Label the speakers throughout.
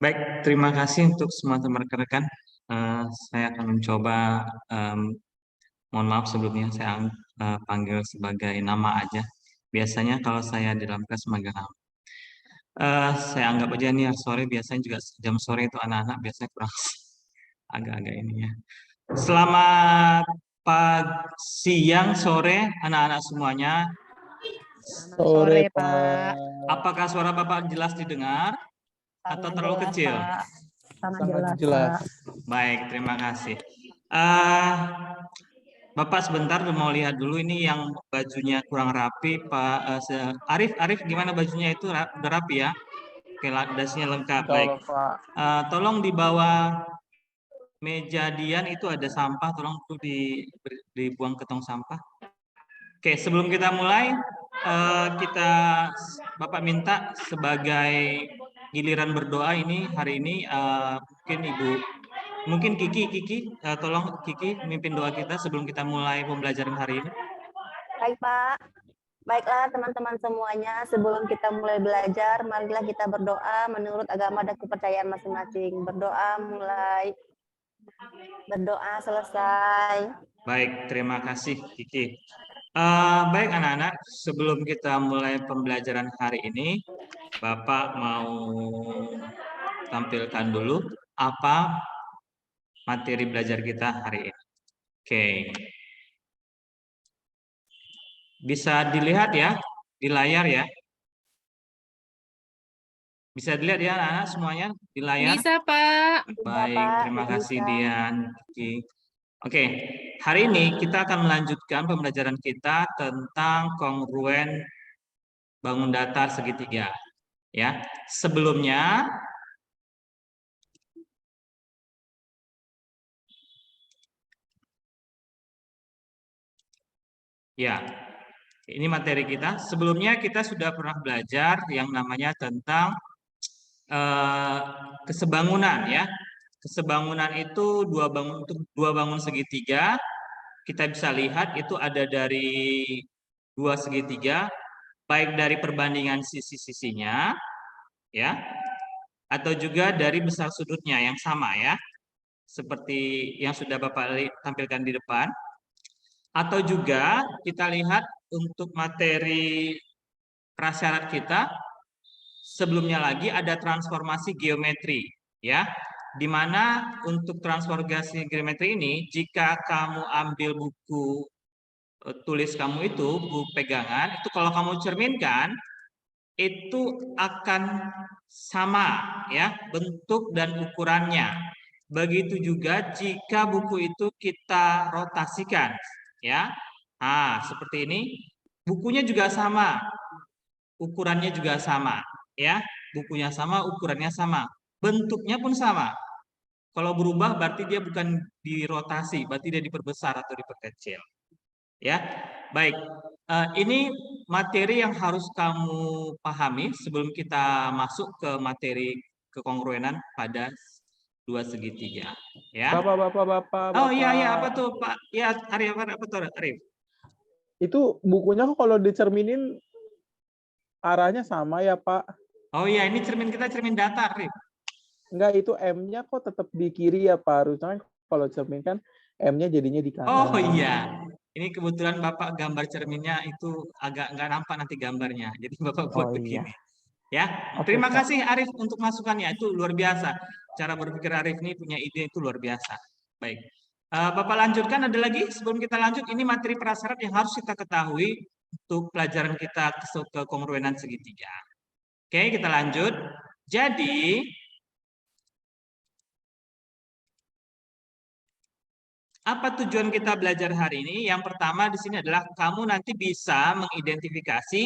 Speaker 1: Baik, terima kasih untuk semua teman rekan-rekan. Saya akan mencoba, em, mohon maaf sebelumnya saya panggil sebagai nama aja. Biasanya kalau saya di dalam kelas memegang nama. Saya anggap aja nih ya, sore biasanya juga jam sore itu anak-anak biasanya kurang agak-agak ini ya. Selamat siang, sore anak-anak semuanya.
Speaker 2: Selamat
Speaker 3: Sore,
Speaker 2: sore, Pak.
Speaker 3: Pak.
Speaker 1: Apakah suara Bapak jelas didengar atau
Speaker 2: Sangat
Speaker 1: terlalu
Speaker 2: jelas,
Speaker 1: kecil?
Speaker 2: Pak. Sangat
Speaker 3: Sangat
Speaker 2: jelas,
Speaker 3: jelas.
Speaker 2: Pak.
Speaker 1: Baik, terima kasih. Eh, Bapak sebentar mau lihat dulu ini yang bajunya kurang rapi, Pak Arif. Arif, gimana bajunya itu udah rapi ya? Oke, dasinya lengkap.
Speaker 3: Insya
Speaker 1: Baik.
Speaker 3: Allah, Pak.
Speaker 1: Tolong di bawah meja Dian itu ada sampah, tolong tuh dibuang ke tong sampah. Oke, sebelum kita mulai, kita Bapak minta sebagai giliran berdoa ini hari ini mungkin Kiki, tolong Kiki mimpin doa kita sebelum kita mulai pembelajaran hari ini.
Speaker 2: Baik, Pak. Baiklah, teman-teman semuanya, sebelum kita mulai belajar, marilah kita berdoa menurut agama dan kepercayaan masing-masing. Berdoa mulai. Berdoa selesai.
Speaker 1: Baik, terima kasih Kiki. Baik anak-anak, sebelum kita mulai pembelajaran hari ini, Bapak mau tampilkan dulu apa materi belajar kita hari ini. Oke, bisa dilihat ya di layar ya. Bisa dilihat ya anak-anak semuanya di layar.
Speaker 4: Bisa, Pak.
Speaker 2: Bisa,
Speaker 1: Baik,
Speaker 2: Pak.
Speaker 1: terima kasih
Speaker 2: Bisa.
Speaker 1: Dian, Kiki. Oke, hari ini kita akan melanjutkan pembelajaran kita tentang kongruen bangun datar segitiga. Ya, sebelumnya ya, ini materi kita. Sebelumnya kita sudah pernah belajar yang namanya tentang eh, kesebangunan ya. Kesebangunan itu untuk dua bangun segitiga. Kita bisa lihat itu ada dari dua segitiga, baik dari perbandingan sisi-sisinya ya, atau juga dari besar sudutnya yang sama ya, seperti yang sudah Bapak tampilkan di depan. Atau juga kita lihat untuk materi prasyarat kita sebelumnya lagi ada transformasi geometri ya, di mana untuk transformasi geometri ini jika kamu ambil buku tulis kamu itu buku pegangan itu kalau kamu cerminkan itu akan sama ya bentuk dan ukurannya. Begitu juga jika buku itu kita rotasikan ya. Nah, seperti ini. Bukunya juga sama, ukurannya juga sama ya. Bukunya sama, ukurannya sama. Bentuknya pun sama. Kalau berubah berarti dia bukan dirotasi, berarti dia diperbesar atau diperkecil. Ya. Baik. Ini materi yang harus kamu pahami sebelum kita masuk ke materi kekongruenan pada dua segitiga, ya. Oh iya iya apa
Speaker 3: Bapak.
Speaker 1: tuh Pak? Ya Arif apa tuh Arif?
Speaker 3: Itu bukunya kok kalau dicerminin arahnya sama ya, Pak?
Speaker 1: Oh iya ini cermin kita cermin datar, Arif.
Speaker 3: Enggak, itu M-nya kok tetap di kiri ya, Pak? Harusnya kan kalau cermin kan M-nya jadinya di
Speaker 1: Oh
Speaker 3: kanan.
Speaker 1: iya. Ini kebetulan Bapak gambar cerminnya itu agak nggak nampak nanti gambarnya. Jadi Bapak buat
Speaker 3: Oh iya.
Speaker 1: begini. Ya,
Speaker 3: Oke,
Speaker 1: terima
Speaker 3: Pak.
Speaker 1: kasih Arif untuk masukannya. Itu luar biasa. Cara berpikir Arif ini punya ide itu luar biasa. Baik. Bapak lanjutkan ada lagi sebelum kita lanjut ini materi prasyarat yang harus kita ketahui untuk pelajaran kita ke kongruenan segitiga. Oke, kita lanjut. Jadi apa tujuan kita belajar hari ini? Yang pertama di sini adalah kamu nanti bisa mengidentifikasi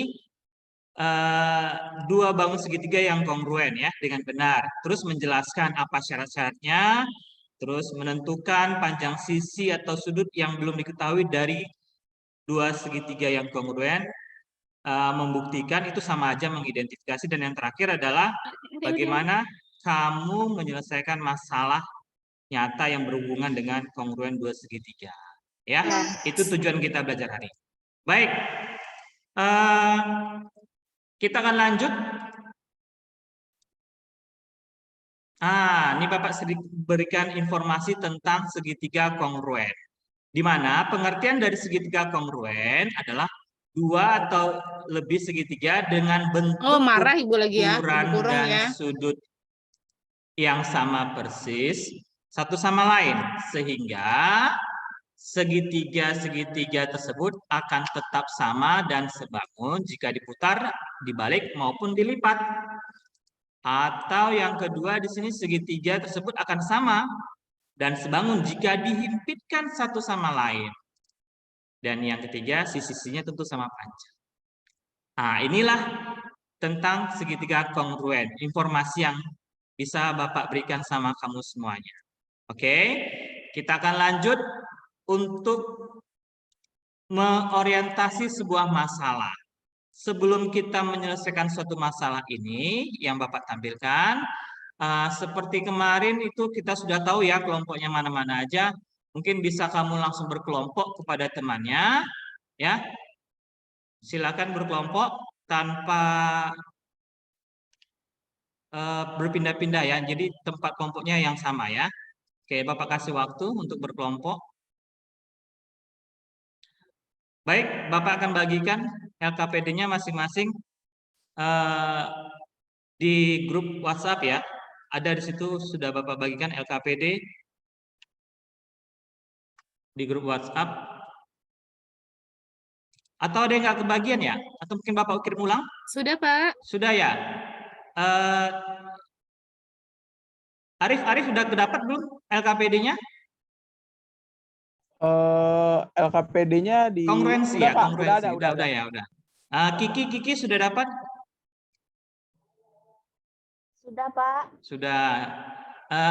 Speaker 1: dua bangun segitiga yang kongruen ya dengan benar. Terus menjelaskan apa syarat-syaratnya, terus menentukan panjang sisi atau sudut yang belum diketahui dari dua segitiga yang kongruen, membuktikan itu sama aja mengidentifikasi, dan yang terakhir adalah bagaimana kamu menyelesaikan masalah nyata yang berhubungan dengan kongruen dua segitiga. Ya, itu tujuan kita belajar hari ini. Baik, kita akan lanjut. Ini Bapak sedikit berikan informasi tentang segitiga kongruen. Di mana pengertian dari segitiga kongruen adalah dua atau lebih segitiga dengan
Speaker 4: Oh,
Speaker 1: bentuk
Speaker 4: marah Ibu lagi ya. Ibu
Speaker 1: ukuran
Speaker 4: kurung
Speaker 1: dan
Speaker 4: ya.
Speaker 1: sudut yang sama persis satu sama lain, sehingga segitiga-segitiga tersebut akan tetap sama dan sebangun jika diputar, dibalik maupun dilipat. Atau yang kedua di sini segitiga tersebut akan sama dan sebangun jika dihimpitkan satu sama lain. Dan yang ketiga sisi-sisinya tentu sama panjang. Inilah tentang segitiga kongruen, informasi yang bisa Bapak berikan sama kamu semuanya. Oke, kita akan lanjut untuk mengorientasi sebuah masalah. Sebelum kita menyelesaikan suatu masalah ini yang Bapak tampilkan, seperti kemarin itu kita sudah tahu ya kelompoknya mana-mana aja. Mungkin bisa kamu langsung berkelompok kepada temannya, ya. Silakan berkelompok tanpa berpindah-pindah ya. Jadi tempat kelompoknya yang sama ya. Oke, Bapak kasih waktu untuk berkelompok. Baik, Bapak akan bagikan LKPD-nya masing-masing di grup WhatsApp ya. Ada di situ sudah Bapak bagikan LKPD di grup WhatsApp. Atau ada yang nggak kebagian ya? Atau mungkin Bapak kirim ulang?
Speaker 4: Sudah, Pak.
Speaker 1: Sudah ya. Arif sudah kedapat belum LKPD-nya?
Speaker 3: LKPD-nya di
Speaker 1: Kongruensi
Speaker 3: udah,
Speaker 1: ya,
Speaker 3: Pak.
Speaker 1: kongruensi.
Speaker 3: Udah ada.
Speaker 1: Ya, udah. Kiki sudah dapat?
Speaker 2: Sudah, Pak.
Speaker 1: Sudah.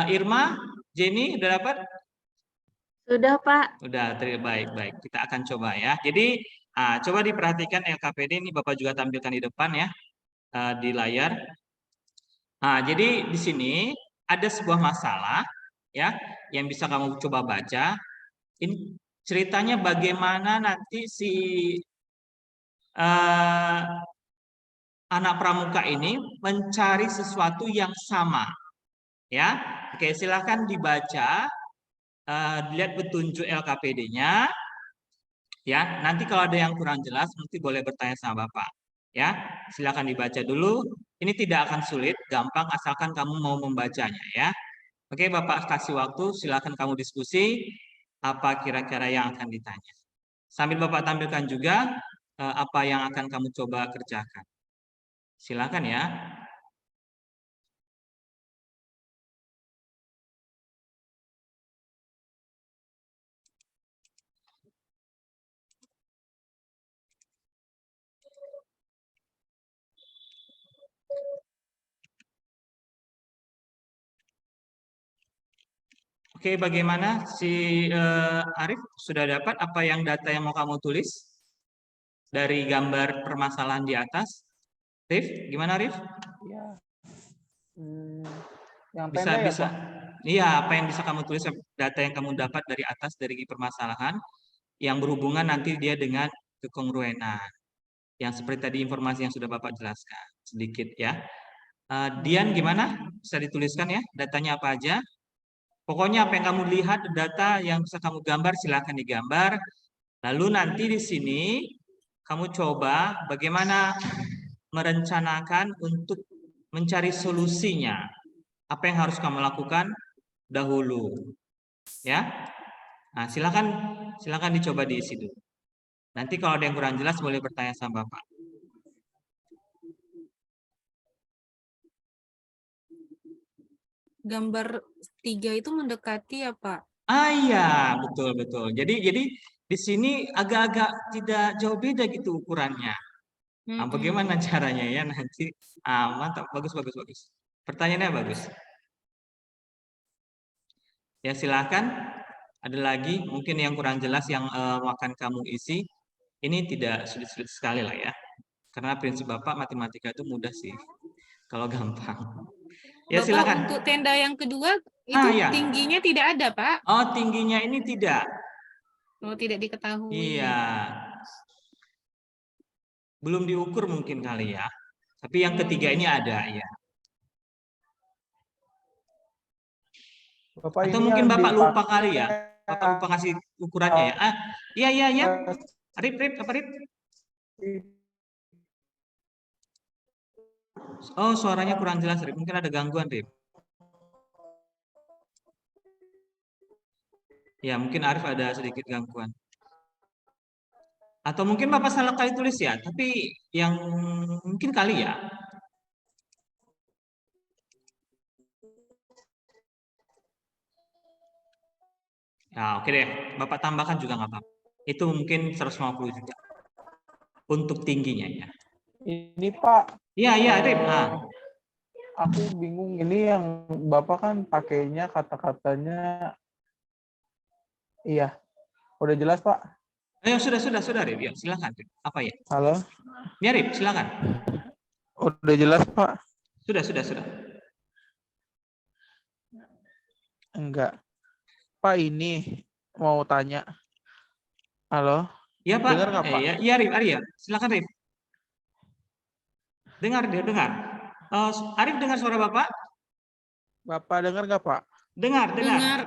Speaker 1: Irma, Jenny sudah dapat?
Speaker 2: Sudah, Pak.
Speaker 1: Udah, baik. Kita akan coba ya. Jadi, coba diperhatikan LKPD ini Bapak juga tampilkan di depan ya, di layar. Jadi di sini ada sebuah masalah ya, yang bisa kamu coba baca. Ini ceritanya bagaimana nanti si anak pramuka ini mencari sesuatu yang sama. Ya, oke, silahkan dibaca, lihat petunjuk LKPD-nya. Ya, nanti kalau ada yang kurang jelas, nanti boleh bertanya sama Bapak. Ya, silahkan dibaca dulu. Ini tidak akan sulit, gampang asalkan kamu mau membacanya ya. Oke, Bapak kasih waktu, silahkan kamu diskusi apa kira-kira yang akan ditanya. Sambil Bapak tampilkan juga apa yang akan kamu coba kerjakan. Silakan ya. Oke, bagaimana si Arif sudah dapat apa yang data yang mau kamu tulis dari gambar permasalahan di atas? Rif, gimana Rif?
Speaker 3: Ya. Yang
Speaker 1: Bisa.
Speaker 3: pendek ya, Pak?
Speaker 1: Iya, apa yang bisa kamu tulis data yang kamu dapat dari atas dari permasalahan yang berhubungan nanti dia dengan kekongruenan. Yang seperti tadi informasi yang sudah Bapak jelaskan sedikit ya. Dian gimana? Bisa dituliskan ya datanya apa aja? Pokoknya apa yang kamu lihat data yang bisa kamu gambar silakan digambar. Lalu nanti di sini kamu coba bagaimana merencanakan untuk mencari solusinya. Apa yang harus kamu lakukan dahulu. Ya. Nah, silakan dicoba diisi dulu. Nanti kalau ada yang kurang jelas boleh bertanya sama Bapak.
Speaker 4: Gambar 3 itu mendekati ya, Pak?
Speaker 1: Iya, betul. Jadi di sini agak-agak tidak jauh beda gitu ukurannya. Bagaimana caranya ya nanti? Mantap, bagus. Pertanyaannya bagus. Ya silakan. Ada lagi mungkin yang kurang jelas yang akan kamu isi. Ini tidak sulit-sulit sekali lah ya. Karena prinsip Bapak matematika itu mudah sih. Kalau gampang. Ya
Speaker 4: Bapak,
Speaker 1: silakan.
Speaker 4: untuk tenda yang kedua itu
Speaker 1: Ya.
Speaker 4: tingginya tidak ada, Pak?
Speaker 1: Oh, tingginya ini tidak.
Speaker 4: Oh, tidak diketahui.
Speaker 1: Iya. Belum diukur mungkin kali ya. Tapi yang ketiga ini ada ya.
Speaker 3: Bapak
Speaker 1: Atau
Speaker 3: ini
Speaker 1: mungkin
Speaker 3: yang
Speaker 1: Bapak lupa
Speaker 3: dipakai
Speaker 1: kali ya. Bapak lupa ngasih ukurannya ya. Ah, iya, iya, iya. Rip, Rip, apa Rip? Oh, suaranya kurang jelas, Rip. Mungkin ada gangguan, Rip. Ya, mungkin Arif ada sedikit gangguan. Atau mungkin Bapak salah kali tulis ya, tapi yang mungkin kali ya. Ya, oke deh. Bapak tambahkan juga nggak apa-apa. Itu mungkin 150 juga. Untuk tingginya ya.
Speaker 3: Ini Pak,
Speaker 1: Iya, iya, Rip. Ah.
Speaker 3: aku bingung ini yang Bapak kan pakainya kata-katanya, iya, udah jelas Pak.
Speaker 1: Ayo, sudah, Rip. Ya, silakan, Rip. Apa ya?
Speaker 3: Halo,
Speaker 1: Ya, Rip, silakan.
Speaker 3: udah jelas Pak?
Speaker 1: Sudah.
Speaker 3: Enggak. Pak ini mau tanya. Halo,
Speaker 1: Ya, Pak.
Speaker 3: dengar nggak Pak?
Speaker 1: Ya, Rip, Arya. Silakan, Rip. Dengar, dia dengar. Arif dengar suara Bapak?
Speaker 3: Bapak dengar nggak Pak?
Speaker 1: Dengar.
Speaker 4: Dengar.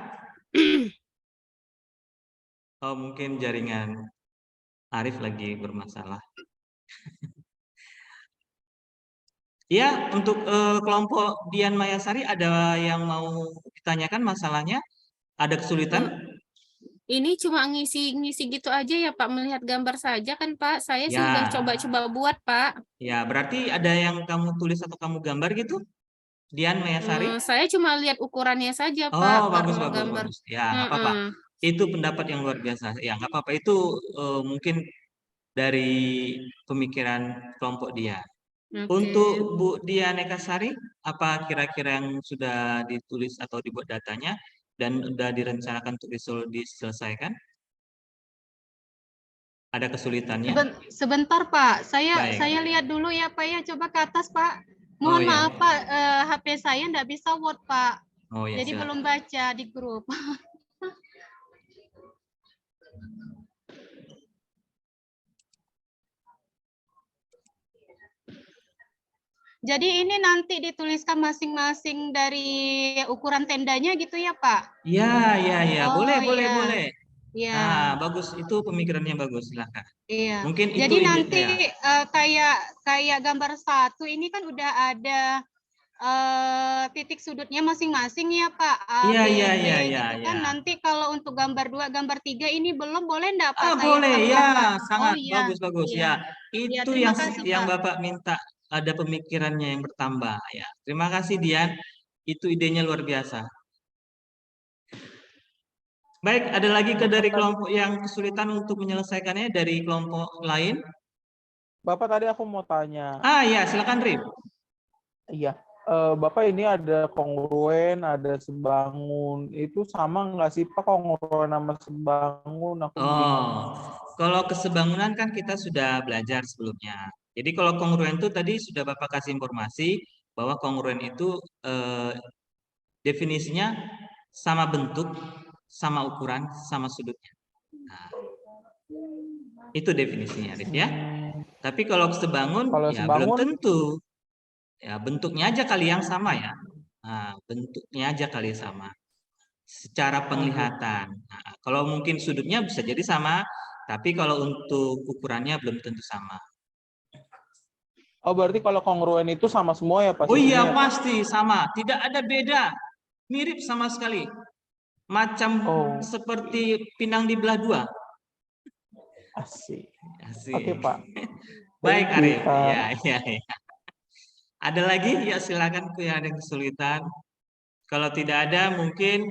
Speaker 1: Oh, mungkin jaringan Arif lagi bermasalah. Ya, untuk kelompok Dian Mayasari ada yang mau ditanyakan masalahnya? Ada kesulitan?
Speaker 4: Ini cuma ngisi-ngisi gitu aja ya Pak, melihat gambar saja kan Pak. Saya sih udah
Speaker 1: Ya,
Speaker 4: coba-coba buat Pak.
Speaker 1: ya berarti ada yang kamu tulis atau kamu gambar gitu? Dian Mayasari?
Speaker 4: Saya cuma lihat ukurannya saja
Speaker 1: Oh,
Speaker 4: Pak,
Speaker 1: bagus.
Speaker 4: kalau gambar.
Speaker 1: Ya, nggak apa-apa.
Speaker 4: Heeh.
Speaker 1: Itu pendapat yang luar biasa. Ya, nggak apa-apa. Itu mungkin dari pemikiran kelompok dia.
Speaker 4: Oke.
Speaker 1: Untuk Bu Dian Ekasari, apa kira-kira yang sudah ditulis atau dibuat datanya dan sudah direncanakan untuk diselesaikan? Ada kesulitannya?
Speaker 5: Sebentar Pak,
Speaker 1: Baik.
Speaker 5: saya lihat dulu ya Pak ya, coba ke atas Pak.
Speaker 1: Oh
Speaker 5: Mohon
Speaker 1: ya,
Speaker 5: maaf Pak, HP saya nggak bisa Word Pak,
Speaker 1: oh ya
Speaker 5: jadi belum
Speaker 1: silakan.
Speaker 5: baca di grup. Jadi ini nanti dituliskan masing-masing dari ukuran tendanya gitu ya Pak?
Speaker 1: Ya,
Speaker 5: Oh
Speaker 1: boleh.
Speaker 5: iya, iya,
Speaker 1: Nah, bagus itu pemikirannya bagus, silakan.
Speaker 5: iya.
Speaker 1: Mungkin itu
Speaker 5: Jadi
Speaker 1: ide
Speaker 5: nanti
Speaker 1: ya.
Speaker 5: kayak gambar satu ini kan udah ada titik sudutnya masing-masing ya Pak, A,
Speaker 1: Iya,
Speaker 5: B,
Speaker 1: iya,
Speaker 5: C
Speaker 1: iya, iya,
Speaker 5: gitu
Speaker 1: iya.
Speaker 5: kan. Nanti kalau untuk gambar 2, gambar 3 ini belum, boleh enggak Pak saya
Speaker 1: Boleh
Speaker 5: tambahkan?
Speaker 1: ya,
Speaker 5: Oh
Speaker 1: sangat
Speaker 5: iya,
Speaker 1: bagus ya.
Speaker 5: iya. Iya,
Speaker 1: Itu
Speaker 5: terima kasih
Speaker 1: yang
Speaker 5: Pak.
Speaker 1: Bapak minta, ada pemikirannya yang bertambah ya. Terima kasih Dian. Itu idenya luar biasa. Baik, ada lagi dari kelompok yang kesulitan untuk menyelesaikannya dari kelompok lain?
Speaker 3: Bapak tadi aku mau tanya.
Speaker 1: Ya, silakan Rip.
Speaker 3: Iya, Bapak ini ada kongruen, ada sebangun. Itu sama nggak sih Pak kongruen sama sebangun? Aku bingung.
Speaker 1: Kalau kesebangunan kan kita sudah belajar sebelumnya. Jadi kalau kongruen itu tadi sudah Bapak kasih informasi bahwa kongruen itu definisinya sama bentuk, sama ukuran, sama sudutnya. Nah, itu definisinya, Rip ya. Tapi kalau kesebangun
Speaker 3: Kalau
Speaker 1: ya belum
Speaker 3: sebangun,
Speaker 1: tentu. Ya bentuknya aja kali yang sama ya. Nah, bentuknya aja kali sama. Secara penglihatan. Nah, kalau mungkin sudutnya bisa jadi sama, tapi kalau untuk ukurannya belum tentu sama.
Speaker 3: oh berarti kalau kongruen itu sama semua ya Pak
Speaker 1: Oh iya,
Speaker 3: sistemnya ya, Pak?
Speaker 1: pasti sama. Tidak ada beda. Mirip sama sekali. Macam
Speaker 3: Oh,
Speaker 1: seperti pinang dibelah dua.
Speaker 3: asik. Oke
Speaker 1: Asik.
Speaker 3: Pak.
Speaker 1: Baik,
Speaker 3: Thank you
Speaker 1: Arif.
Speaker 3: Pak.
Speaker 1: Ya. Ada lagi? Ya silakan yang ada kesulitan. Kalau tidak ada, mungkin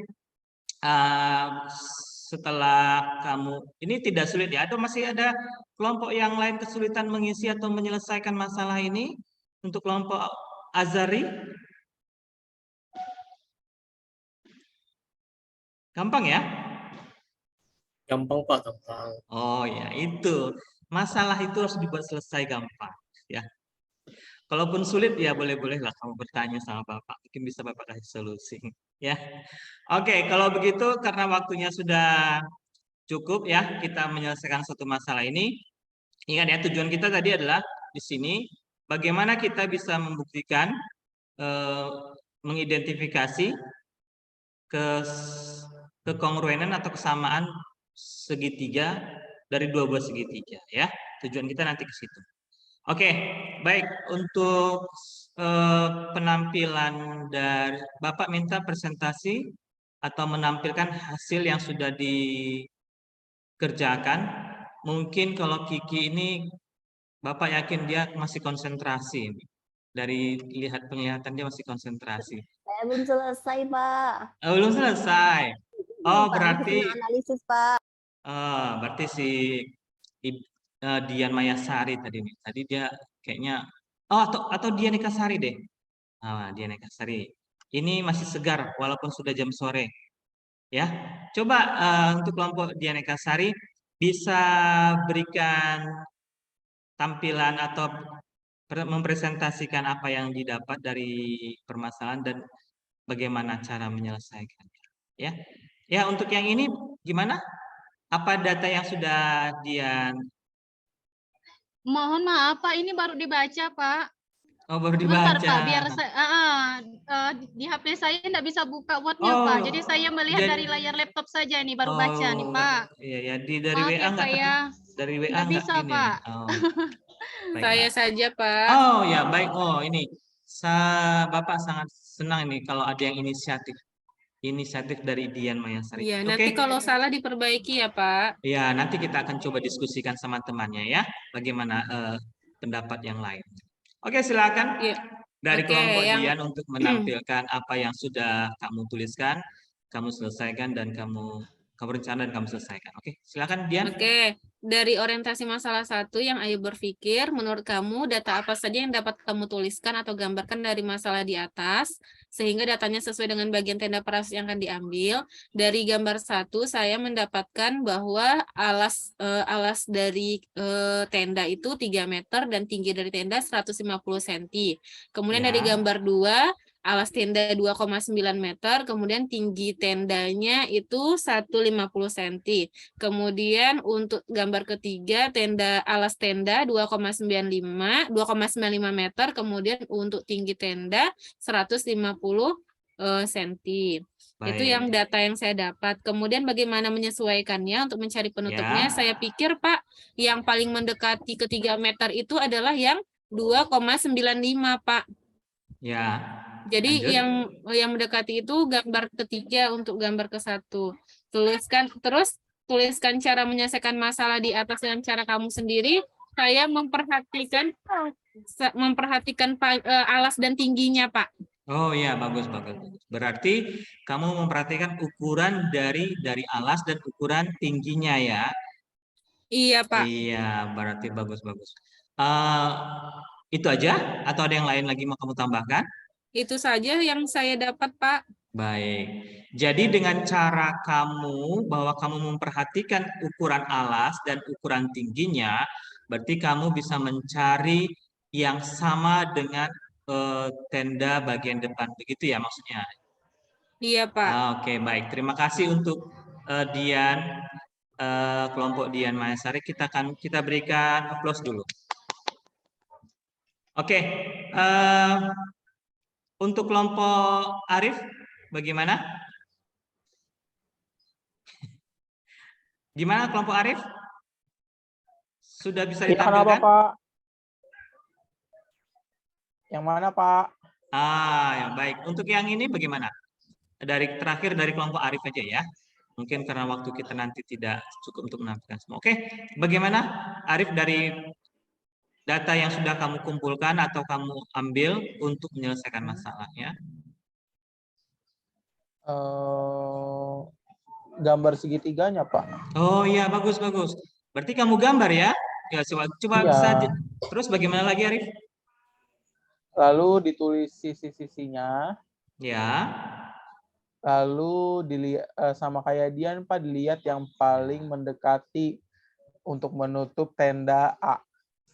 Speaker 1: setelah kamu ini tidak sulit ya, atau masih ada kelompok yang lain kesulitan mengisi atau menyelesaikan masalah ini untuk kelompok Azari? Gampang ya?
Speaker 6: Gampang Pak, gampang.
Speaker 1: Oh ya, itu. Masalah itu harus dibuat selesai gampang ya. Kalaupun sulit ya boleh-bolehlah kamu bertanya sama Bapak, mungkin bisa Bapak kasih solusi ya. Oke, kalau begitu karena waktunya sudah cukup ya kita menyelesaikan satu masalah ini. Ingat ya, tujuan kita tadi adalah di sini bagaimana kita bisa membuktikan mengidentifikasi kekongruenan atau kesamaan segitiga dari dua buah segitiga ya. Tujuan kita nanti ke situ. Oke, baik. Untuk penampilan dari Bapak minta presentasi atau menampilkan hasil yang sudah dikerjakan. Mungkin kalau Kiki ini Bapak yakin dia masih konsentrasi. Dari penglihatan dia masih konsentrasi.
Speaker 2: Saya belum selesai, Pak.
Speaker 1: Oh, belum selesai. Oh,
Speaker 2: Pak, masih
Speaker 1: berarti
Speaker 2: kena analisis, Pak.
Speaker 1: berarti si Dian Mayasari tadi nih. Tadi dia kayaknya atau Dian Nikasari deh. Dian Nikasari. Ini masih segar walaupun sudah jam sore. Ya. Coba untuk kelompok Dian Nikasari bisa berikan tampilan atau mempresentasikan apa yang didapat dari permasalahan dan bagaimana cara menyelesaikannya. Ya. Ya, untuk yang ini gimana? Apa data yang sudah Dian?
Speaker 5: Mohon maaf Pak, ini baru dibaca Pak.
Speaker 1: Oh, baru
Speaker 5: Sebentar
Speaker 1: dibaca.
Speaker 5: Pak, biar saya di HP saya tidak bisa buka Word-nya Pak. Jadi saya melihat dari layar laptop saja nih, baru baca nih Pak.
Speaker 1: Iya ya, dari
Speaker 5: Maaf
Speaker 1: WA
Speaker 5: ya Pak ya.
Speaker 1: dari WA
Speaker 5: Nggak
Speaker 1: enggak
Speaker 5: bisa
Speaker 1: ini.
Speaker 5: Pak.
Speaker 1: Oh. Baik,
Speaker 4: Saya
Speaker 1: Mbak.
Speaker 4: saja, Pak.
Speaker 1: Oh ya, baik. Oh, ini Bapak sangat senang ini kalau ada yang inisiatif dari Dian Mayasari.
Speaker 4: Iya,
Speaker 1: Oke.
Speaker 4: nanti kalau salah diperbaiki ya, Pak.
Speaker 1: Ya, nanti kita akan coba diskusikan sama temannya ya, bagaimana pendapat yang lain. Oke, silakan
Speaker 4: Iya.
Speaker 1: dari
Speaker 4: Oke,
Speaker 1: kelompok
Speaker 4: yang
Speaker 1: Dian untuk menampilkan apa yang sudah kamu tuliskan, kamu selesaikan dan kamu rencana dan kamu selesaikan. Oke, silakan Dian.
Speaker 4: Oke, dari orientasi masalah 1 yang Ayu berpikir, menurut kamu data apa saja yang dapat kamu tuliskan atau gambarkan dari masalah di atas, sehingga datanya sesuai dengan bagian tenda peras yang akan diambil. Dari gambar 1, saya mendapatkan bahwa alas dari tenda itu 3 meter dan tinggi dari tenda 150 cm. Kemudian dari
Speaker 1: Ya.
Speaker 4: gambar 2, alas tenda 2,9 meter, kemudian tinggi tendanya itu 150 cm. Kemudian untuk gambar ketiga, alas tenda 2,95 meter, kemudian untuk tinggi tenda 150 cm. Itu yang
Speaker 1: Baik.
Speaker 4: data yang saya dapat. Kemudian bagaimana menyesuaikannya untuk mencari penutupnya?
Speaker 1: Ya.
Speaker 4: Saya pikir, Pak, yang paling mendekati ke 3 meter itu adalah yang 2,95, Pak.
Speaker 1: Ya.
Speaker 4: Jadi
Speaker 1: Lanjut.
Speaker 4: yang mendekati itu gambar ketiga untuk gambar ke-1. Tuliskan cara menyelesaikan masalah di atas dengan cara kamu sendiri. Saya memperhatikan alas dan tingginya, Pak.
Speaker 1: Oh ya, bagus. Berarti kamu memperhatikan ukuran dari alas dan ukuran tingginya ya.
Speaker 4: Iya, Pak.
Speaker 1: Iya, berarti bagus. Itu aja atau ada yang lain lagi mau kamu tambahkan?
Speaker 4: Itu saja yang saya dapat, Pak.
Speaker 1: Baik. Jadi dengan cara bahwa kamu memperhatikan ukuran alas dan ukuran tingginya, berarti kamu bisa mencari yang sama dengan tenda bagian depan. Begitu ya maksudnya?
Speaker 4: Iya, Pak.
Speaker 1: Oke, baik. Terima kasih untuk Dian, kelompok Dian Mayasari. Kita berikan aplaus dulu. Oke. Untuk kelompok Arif, bagaimana? Gimana kelompok Arif? Sudah bisa
Speaker 3: Iya, kenapa,
Speaker 1: ditampilkan?
Speaker 3: Pak? Yang mana, Pak?
Speaker 1: Ya baik. Untuk yang ini bagaimana? Terakhir dari kelompok Arif aja ya. Mungkin karena waktu kita nanti tidak cukup untuk menampilkan semua. Oke, bagaimana Arif dari data yang sudah kamu kumpulkan atau kamu ambil untuk menyelesaikan masalahnya?
Speaker 3: Gambar segitiganya, Pak.
Speaker 1: Oh iya, bagus. Berarti kamu gambar ya? Ya, coba
Speaker 3: Iya.
Speaker 1: bisa. Terus bagaimana lagi Arif?
Speaker 3: Lalu ditulis sisi-sisinya.
Speaker 1: Ya.
Speaker 3: Lalu dilihat sama kayak Dian, Pak, dilihat yang paling mendekati untuk menutup tenda A.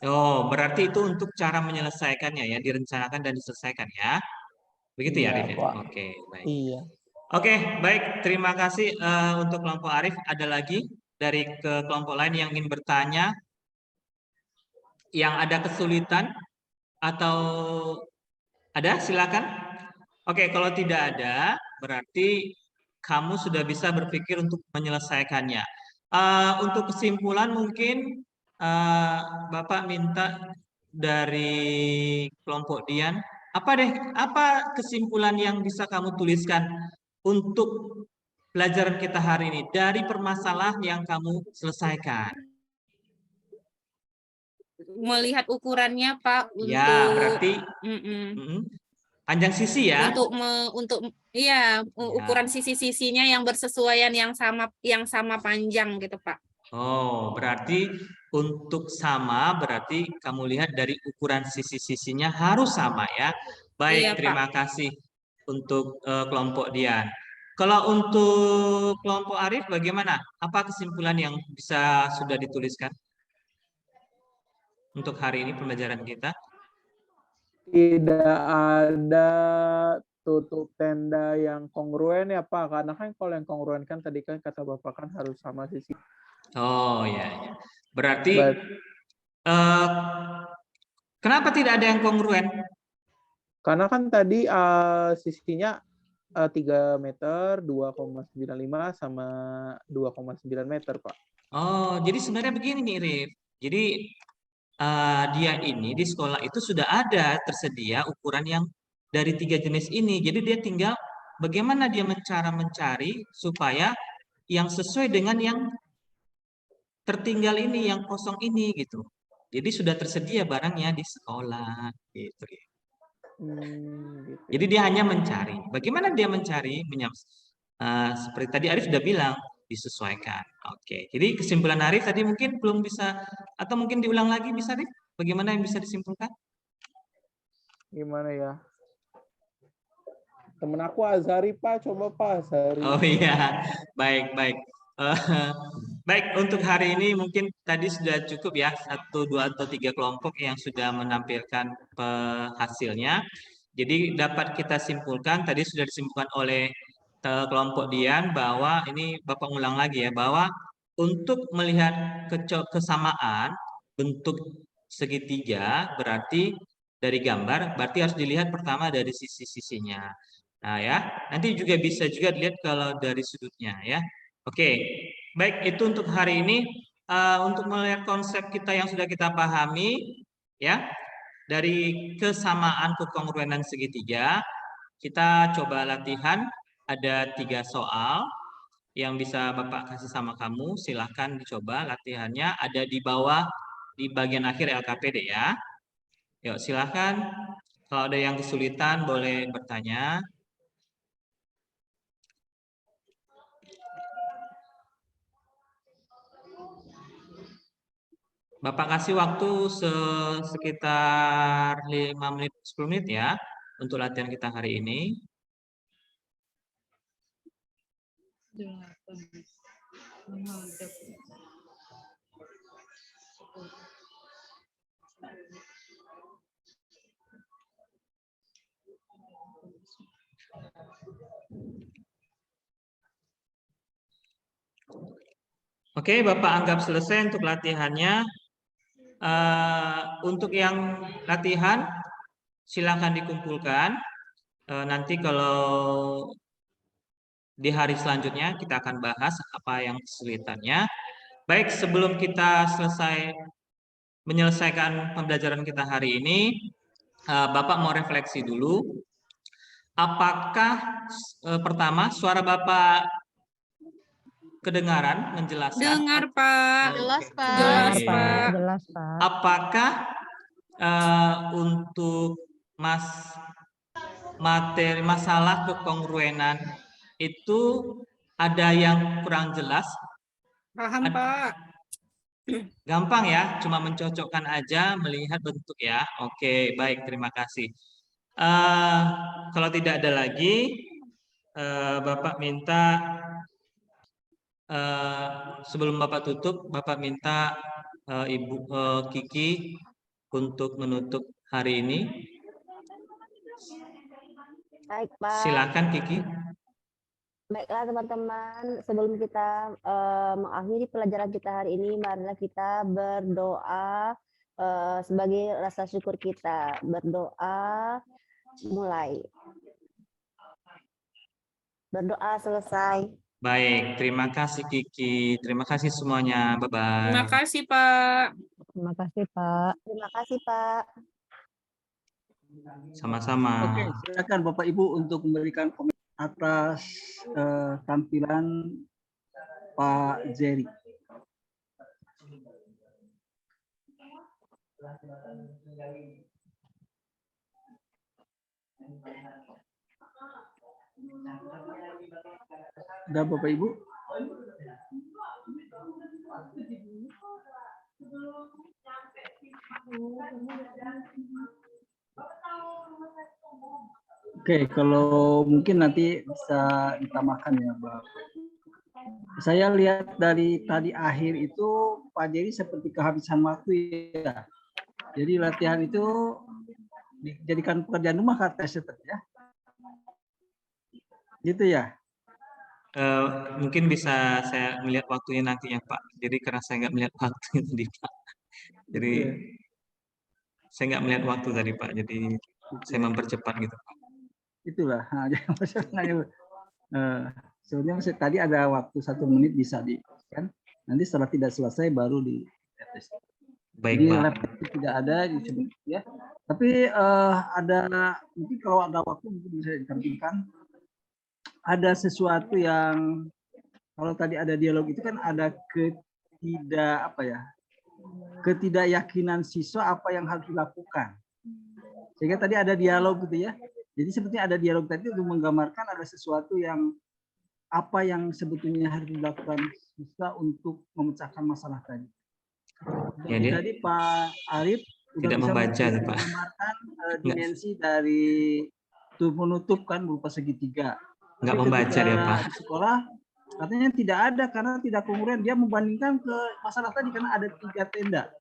Speaker 1: Oh, berarti itu untuk cara menyelesaikannya ya, direncanakan dan diselesaikan ya. Begitu ya,
Speaker 3: Iya,
Speaker 1: Arif ya?
Speaker 3: Pak.
Speaker 1: Oke, baik.
Speaker 3: Iya.
Speaker 1: Oke, baik. Terima kasih untuk kelompok Arif. Ada lagi dari kelompok lain yang ingin bertanya, yang ada kesulitan atau ada? Silakan. Oke, kalau tidak ada, berarti kamu sudah bisa berpikir untuk menyelesaikannya. Untuk kesimpulan mungkin Bapak minta dari kelompok Dian, apa kesimpulan yang bisa kamu tuliskan untuk pelajaran kita hari ini dari permasalahan yang kamu selesaikan?
Speaker 4: Melihat ukurannya, Pak,
Speaker 1: Ya,
Speaker 4: untuk
Speaker 1: berarti
Speaker 4: Mm-mm.
Speaker 1: panjang sisi ya.
Speaker 4: untuk iya ukuran
Speaker 1: Ya.
Speaker 4: sisi-sisinya yang bersesuaian yang sama panjang gitu, Pak.
Speaker 1: Oh, berarti untuk sama, berarti kamu lihat dari ukuran sisi-sisinya harus sama ya. Baik,
Speaker 4: Iya, Pak.
Speaker 1: terima kasih untuk kelompok Dian. Kalau untuk kelompok Arif bagaimana? Apa kesimpulan yang bisa sudah dituliskan untuk hari ini pembelajaran kita?
Speaker 3: Tidak ada tutup tenda yang kongruen ya Pak, karena kan kalau yang kongruen kan tadi kan kata Bapak kan harus sama sisi.
Speaker 1: Oh ya, ya. Berarti
Speaker 3: But,
Speaker 1: kenapa tidak ada yang kongruen?
Speaker 3: karena kan tadi sisinya 3 meter, 2,95 sama 2,9 meter Pak.
Speaker 1: Oh, jadi sebenarnya begini nih, Rif. Jadi dia ini di sekolah itu sudah ada tersedia ukuran yang dari 3 jenis ini. Jadi dia tinggal bagaimana dia mencari supaya yang sesuai dengan yang tertinggal ini, yang kosong ini gitu. Jadi sudah tersedia barangnya di sekolah gitu.
Speaker 3: Gitu.
Speaker 1: Jadi dia hanya mencari. Bagaimana dia mencari? Seperti tadi Arif sudah bilang, disesuaikan. Oke. Jadi kesimpulan Arif tadi mungkin belum bisa, atau mungkin diulang lagi bisa, Arif? Bagaimana yang bisa disimpulkan?
Speaker 3: Gimana ya? Temen aku Azari Pak, coba Pak Azari.
Speaker 1: Oh iya, baik, baik. Baik, untuk hari ini mungkin tadi sudah cukup ya, 1, 2, atau 3 kelompok yang sudah menampilkan hasilnya. Jadi dapat kita simpulkan, tadi sudah disimpulkan oleh kelompok Dian bahwa, ini Bapak ulang lagi ya, bahwa untuk melihat kesamaan bentuk segitiga berarti dari gambar, berarti harus dilihat pertama dari sisi-sisinya. Nah ya, nanti juga bisa juga dilihat kalau dari sudutnya ya. Oke, baik itu untuk hari ini. Untuk melihat konsep kita yang sudah kita pahami ya, dari kesamaan kekongruenan segitiga, kita coba latihan. Ada 3 soal yang bisa Bapak kasih sama kamu. Silahkan dicoba latihannya. Ada di bawah di bagian akhir LKPD ya. Yuk silahkan. Kalau ada yang kesulitan boleh bertanya. Bapak kasih waktu sekitar 5 menit 10 menit ya untuk latihan kita hari ini. Oke, Bapak anggap selesai untuk latihannya. Untuk yang latihan silakan dikumpulkan. Nanti kalau di hari selanjutnya kita akan bahas apa yang kesulitannya. Baik, sebelum kita selesai menyelesaikan pembelajaran kita hari ini, Bapak mau refleksi dulu. Apakah pertama suara Bapak kedengaran menjelaskan?
Speaker 4: Dengar, Pak.
Speaker 5: Jelas,
Speaker 1: Oke.
Speaker 5: Pak.
Speaker 4: Jelas,
Speaker 1: Baik.
Speaker 4: Pak.
Speaker 2: Jelas, Pak.
Speaker 1: Apakah untuk materi masalah kekongruenan itu ada yang kurang jelas?
Speaker 4: Paham, Pak.
Speaker 1: Gampang ya, cuma mencocokkan aja, melihat bentuk ya. Oke, baik, terima kasih. Kalau tidak ada lagi, Bapak minta sebelum Bapak tutup, Bapak minta Ibu Kiki untuk menutup hari ini.
Speaker 2: Baik, Pak.
Speaker 1: Silakan Kiki.
Speaker 2: Baiklah teman-teman, sebelum kita mengakhiri pelajaran kita hari ini, marilah kita berdoa sebagai rasa syukur kita. Berdoa, mulai. Berdoa selesai.
Speaker 1: Baik, terima kasih Kiki. Terima kasih semuanya.
Speaker 4: Terima
Speaker 1: Bye-bye.
Speaker 4: kasih, Pak.
Speaker 7: Terima kasih, Pak.
Speaker 2: Terima kasih, Pak.
Speaker 1: Sama-sama.
Speaker 8: Oke, silakan Bapak Ibu untuk memberikan komentar atas tampilan Pak Jerry. Ada Bapak Ibu? Oke, kalau mungkin nanti bisa ditambahkan ya, Bapak. Saya lihat dari tadi akhir itu Pak Jerry seperti kehabisan waktu ya. Jadi latihan itu dijadikan pekerjaan rumah katanya ya. Gitu ya.
Speaker 1: Mungkin bisa saya melihat waktunya nanti ya Pak. Jadi karena saya nggak melihat waktunya tadi Pak. Jadi saya nggak melihat waktu tadi Pak. Jadi saya mempercepat gitu Pak.
Speaker 8: Itulah. Nah, sebenarnya tadi ada waktu 1 menit bisa kan. Nanti setelah tidak selesai baru di tes.
Speaker 1: Baik
Speaker 8: Jadi
Speaker 1: Pak.
Speaker 8: repetisi tidak ada disebut ya. Tapi ada mungkin kalau ada waktu mungkin bisa ditampilkan. Ada sesuatu yang kalau tadi ada dialog itu kan ada ketidakyakinan siswa apa yang harus dilakukan. Sehingga tadi ada dialog gitu ya. Jadi sebetulnya ada dialog tadi untuk menggambarkan ada sesuatu yang apa yang sebetulnya harus dilakukan siswa untuk memecahkan masalah tadi.
Speaker 1: Ya, dia
Speaker 8: Tadi Pak Arif
Speaker 1: tidak membaca Pak.
Speaker 8: menggambarkan dimensi dari penutup kan berupa segitiga.
Speaker 1: Nggak membaca dia Pak.
Speaker 8: Di sekolah katanya tidak ada karena tidak kongruent. Dia membandingkan ke masalah tadi karena ada 3 tenda.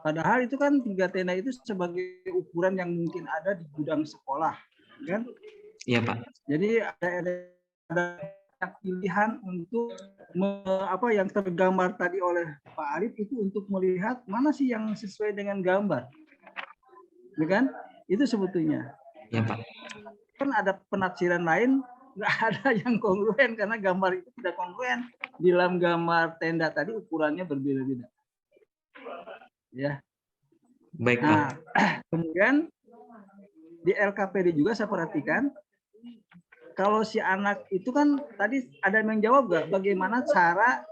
Speaker 8: Padahal itu kan 3 tenda itu sebagai ukuran yang mungkin ada di gudang sekolah, kan?
Speaker 1: Iya Pak.
Speaker 8: Jadi ada pilihan untuk apa yang tergambar tadi oleh Pak Arif itu untuk melihat mana sih yang sesuai dengan gambar, ya kan? Itu sebetulnya.
Speaker 1: Iya Pak.
Speaker 8: Kan ada penafsiran lain nggak ada yang kongruen karena gambar itu tidak kongruen. Di dalam gambar tenda tadi ukurannya berbeda-beda. Ya.
Speaker 1: Baik Pak.
Speaker 8: Nah, kemudian di LKPD juga saya perhatikan kalau si anak itu kan tadi ada yang jawab nggak bagaimana cara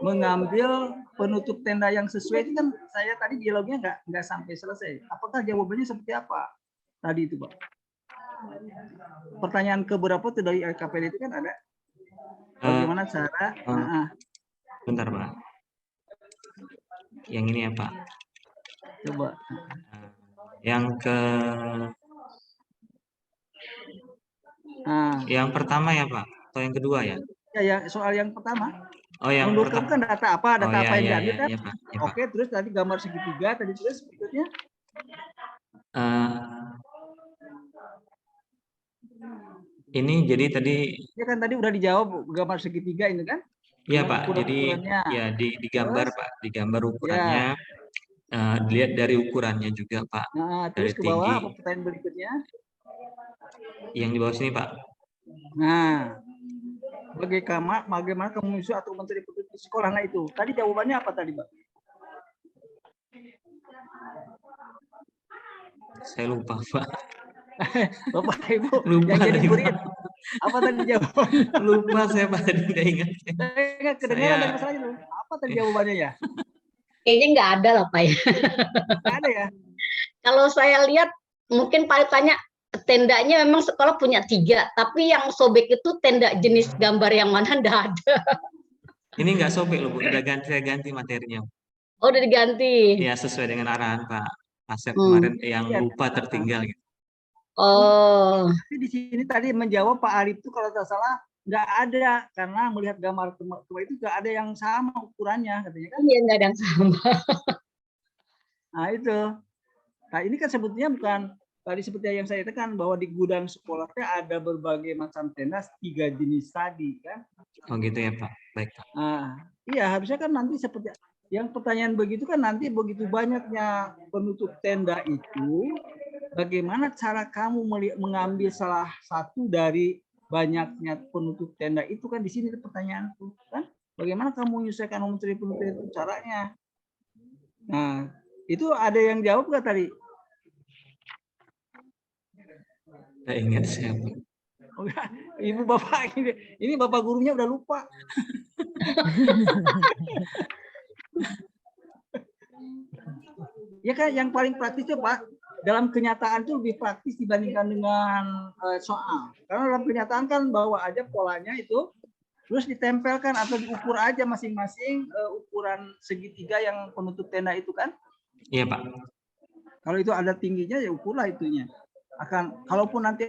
Speaker 8: mengambil penutup tenda yang sesuai itu kan saya tadi dialognya nggak sampai selesai. Apakah jawabannya seperti apa tadi itu Pak? Pertanyaan keberapa tuh dari LKPD itu kan ada bagaimana cara?
Speaker 1: Bentar Pak. Yang ini ya Pak.
Speaker 8: Coba.
Speaker 1: Yang yang pertama ya Pak, atau yang kedua ya?
Speaker 8: Ya, soal yang pertama.
Speaker 1: Oh yang
Speaker 8: pertama kan data apa
Speaker 1: ya,
Speaker 8: yang diambil kan?
Speaker 1: Ya, Pak. Ya,
Speaker 8: Oke,
Speaker 1: Pak.
Speaker 8: terus tadi gambar segitiga tadi terus berikutnya.
Speaker 1: Ini jadi tadi.
Speaker 8: Ya kan tadi udah dijawab gambar segitiga ini kan?
Speaker 1: Iya Pak. Jadi ya digambar terus, Pak, digambar ukurannya. Ya. Dilihat dari ukurannya juga Pak.
Speaker 8: Nah, terus
Speaker 1: dari
Speaker 8: ke bawah
Speaker 1: tinggi.
Speaker 8: apa pertanyaan berikutnya?
Speaker 1: Yang di bawah sini Pak.
Speaker 8: Nah, bagaimana kamu isu atau menteri pendidikan sekolah itu? Tadi jawabannya apa tadi Pak?
Speaker 1: Saya lupa Pak.
Speaker 8: Bapak Ibu
Speaker 1: lupa
Speaker 8: yang jadi murid. Apa tadi jawabannya?
Speaker 1: Lupa saya Pak, tidak ingat.
Speaker 8: Saya kedengaran dari masalahnya dulu. Apa tadi jawabannya ya?
Speaker 7: Kayaknya nggak ada lah Pak ya.
Speaker 8: Nggak ada ya?
Speaker 7: Kalau saya lihat mungkin Pak tanya tendanya memang sekolah punya 3, tapi yang sobek itu tenda jenis gambar yang mana nggak ada.
Speaker 1: Ini nggak sobek loh Bu, udah ganti materinya.
Speaker 7: Oh udah diganti?
Speaker 1: Ya sesuai dengan arahan Pak Asep kemarin yang lupa tertinggal gitu.
Speaker 7: Oh.
Speaker 8: Tapi di sini tadi menjawab Pak Arif itu kalau tidak salah nggak ada karena melihat gambar tua itu nggak ada yang sama ukurannya katanya kan?
Speaker 7: Iya nggak ada yang sama.
Speaker 8: Nah itu. Nah ini kan sebetulnya bukan tadi seperti yang saya katakan bahwa di gudang sekolahnya ada berbagai macam tenda 3 jenis tadi kan?
Speaker 1: Oh gitu ya Pak. Baik Pak.
Speaker 8: Nah, iya harusnya kan nanti seperti yang pertanyaan begitu kan nanti begitu banyaknya penutup tenda itu bagaimana cara kamu mengambil salah satu dari banyaknya penutup tenda itu kan di sini pertanyaanku kan? Bagaimana kamu menyelesaikan mencari penutup itu caranya? Nah, itu ada yang jawab nggak tadi?
Speaker 1: Saya ingat siapa.
Speaker 8: Oh, enggak. Ibu bapak ini bapak gurunya udah lupa. Ya kan yang paling praktis itu Pak, dalam kenyataan itu lebih praktis dibandingkan dengan soal. Karena dalam kenyataan kan bawa aja polanya itu, terus ditempelkan atau diukur aja masing-masing ukuran segitiga yang penutup tenda itu kan.
Speaker 1: Iya Pak.
Speaker 8: Kalau itu ada tingginya ya ukurlah itunya. Kalaupun nanti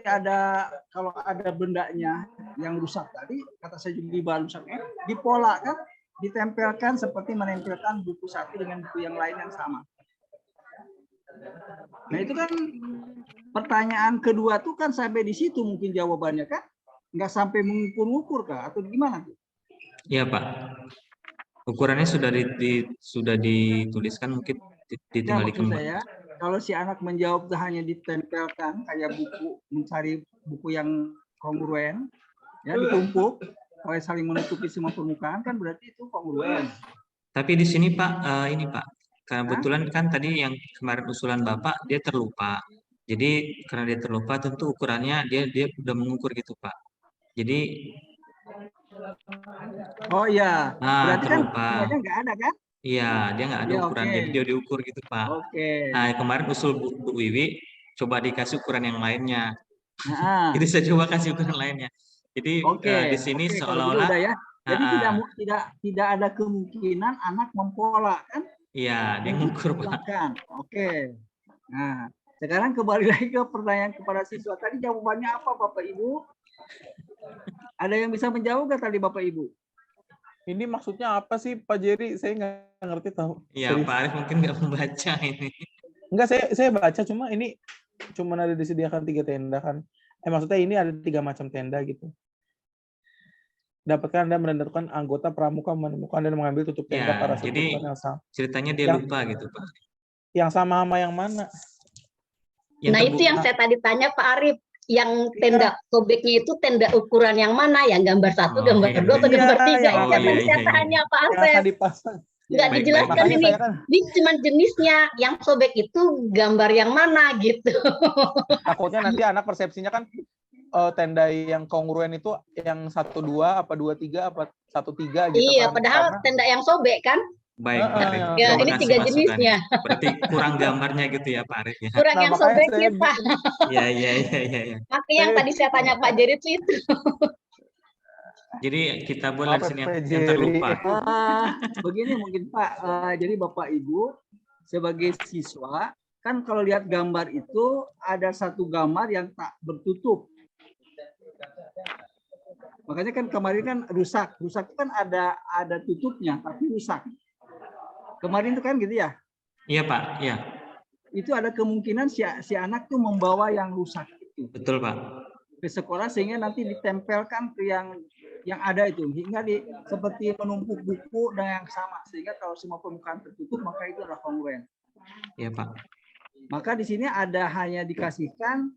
Speaker 8: kalau ada bendanya yang rusak tadi, kata saya juga bahan rusaknya, dipola kan, ditempelkan seperti menempelkan buku satu dengan buku yang lain yang sama. Nah itu kan pertanyaan kedua tuh kan sampai di situ mungkin jawabannya kan, nggak sampai mengukur-ukur kah atau gimana?
Speaker 1: Iya Pak. Ukurannya sudah dituliskan, mungkin
Speaker 8: Ya,
Speaker 1: tinggal
Speaker 8: maksud
Speaker 1: dikembang.
Speaker 8: saya kalau si anak menjawab hanya ditempelkan kayak buku, mencari buku yang kongruen, ya ditumpuk, kalau saling menutupi semua permukaan kan berarti itu kongruen.
Speaker 1: Tapi di sini Pak, ini Pak, kebetulan kan tadi yang kemarin usulan Bapak dia terlupa. Jadi karena dia terlupa, tentu ukurannya dia udah mengukur gitu Pak. Jadi
Speaker 8: Oh iya, berarti kan
Speaker 1: terlupa.
Speaker 8: semuanya nggak ada kan?
Speaker 1: Iya, dia nggak ada
Speaker 8: Ya,
Speaker 1: ukuran,
Speaker 8: oke.
Speaker 1: jadi dia diukur gitu Pak.
Speaker 8: Oke.
Speaker 1: Nah kemarin usul Bu Wiwi, coba dikasih ukuran yang lainnya.
Speaker 8: Nah,
Speaker 1: Itu saya coba kasih ukuran lainnya. Jadi
Speaker 8: oke,
Speaker 1: di sini
Speaker 8: oke, kalau gitu
Speaker 1: seolah-olah,
Speaker 8: udah ya. Jadi tidak ada kemungkinan anak mempola kan?
Speaker 1: iya dia ngukur Pak.
Speaker 8: Silakan. Oke. Nah, sekarang kembali lagi ke pertanyaan kepada siswa tadi, jawabannya apa Bapak Ibu? Ada yang bisa menjawab nggak tadi Bapak Ibu?
Speaker 3: Ini maksudnya apa sih Pak Jerry? Saya nggak ngerti tahu.
Speaker 1: Iya
Speaker 3: Serius.
Speaker 1: Pak Arief mungkin nggak membaca ini.
Speaker 3: Enggak, saya baca, cuma ini cuma ada disediakan 3 tenda kan. Maksudnya ini ada 3 macam tenda gitu. Dapatkah Anda menentukan anggota pramuka menemukan dan mengambil tutup tenda
Speaker 1: Ya,
Speaker 3: para
Speaker 1: jadi
Speaker 3: seputar yang sama?
Speaker 1: ceritanya dia lupa gitu Pak.
Speaker 3: Yang sama yang mana?
Speaker 7: Nah itu yang saya tadi tanya Pak Arief, yang tenda sobeknya itu tenda ukuran yang mana? Yang gambar 1, gambar 2, atau gambar 3? Itu yang tadi saya tanya Pak
Speaker 3: Yang akan
Speaker 7: Asep.
Speaker 3: dipasang.
Speaker 7: Nggak
Speaker 1: Baik,
Speaker 7: dijelaskan
Speaker 1: baik.
Speaker 7: ini.
Speaker 3: Kan,
Speaker 7: Ini cuma jenisnya, yang sobek itu gambar yang mana gitu.
Speaker 3: takutnya nanti anak persepsinya kan tenda yang kongruen itu yang 1-2 apa 2-3 apa 1-3 gitu.
Speaker 7: Iya,
Speaker 3: kan.
Speaker 7: padahal
Speaker 3: Karena,
Speaker 7: tenda yang sobek kan?
Speaker 1: Baik, Pak Arief.
Speaker 7: Ya,
Speaker 1: Terima
Speaker 7: ini
Speaker 1: kasih
Speaker 7: 3
Speaker 1: masukannya.
Speaker 7: jenisnya.
Speaker 1: Berarti kurang gambarnya gitu ya Pak Arief ya.
Speaker 7: Kurang yang sobeknya Pak.
Speaker 1: Iya.
Speaker 7: Makanya yang tadi saya tanya Pak Jerry itu.
Speaker 1: Jadi kita boleh di sini yang
Speaker 3: Jerry.
Speaker 1: terlupa.
Speaker 8: Begini mungkin Pak, jadi Bapak Ibu sebagai siswa kan kalau lihat gambar itu ada satu gambar yang tak bertutup. Makanya kan kemarin kan rusak itu kan ada tutupnya tapi rusak. Kemarin itu kan gitu ya?
Speaker 1: Iya Pak, iya.
Speaker 8: Itu ada kemungkinan si anak tuh membawa yang rusak itu
Speaker 1: Betul Pak.
Speaker 8: ke sekolah sehingga nanti ditempelkan ke yang ada itu hingga seperti menumpuk buku dan yang sama sehingga kalau semua permukaan tertutup maka itu adalah kongruen.
Speaker 1: Iya Pak.
Speaker 8: Maka di sini hanya dikasihkan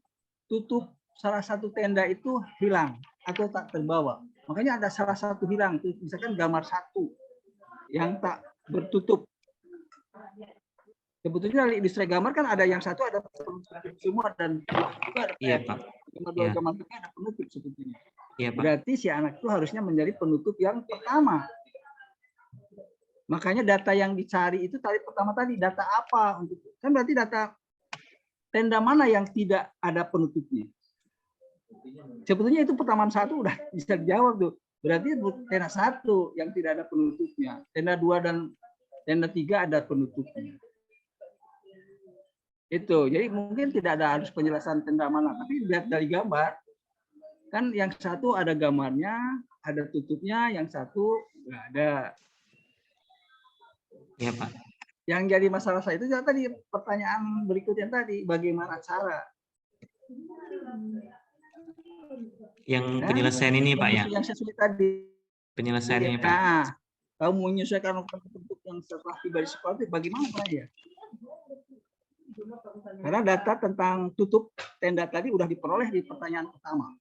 Speaker 8: tutup salah satu tenda itu hilang atau tak terbawa. Makanya ada salah satu hilang, misalkan gambar 1 yang tak bertutup. Sebetulnya di distrik gambar kan ada yang 1 ada penutup semua dan juga ada
Speaker 1: Iya Pak.
Speaker 8: Dua gambar ada penutup sebetulnya.
Speaker 1: Iya Pak.
Speaker 8: Berarti si anak itu harusnya menjadi penutup yang pertama. Makanya data yang dicari itu pertama tadi data apa untuk kan berarti data tenda mana yang tidak ada penutupnya. Sebetulnya itu pertanyaan 1 udah bisa dijawab tuh. Berarti tenda 1 yang tidak ada penutupnya. Tenda 2 dan tenda 3 ada penutupnya. Itu. Jadi mungkin tidak ada harus penjelasan tenda mana, tapi lihat dari gambar kan yang 1 ada gambarnya, ada tutupnya, yang 1 nggak ada.
Speaker 1: Iya Pak.
Speaker 8: Yang jadi masalah saya itu tadi pertanyaan berikutnya tadi, bagaimana cara?
Speaker 1: Yang penyelesaian ini Pak ya.
Speaker 8: Yang sesuai tadi.
Speaker 1: Penyelesaiannya Pak.
Speaker 8: Nah, kamu menyesuaikan bentuk yang setelah tiba di sekolah itu bagaimana Pak ya? Karena data tentang tutup tenda tadi udah diperoleh di pertanyaan pertama.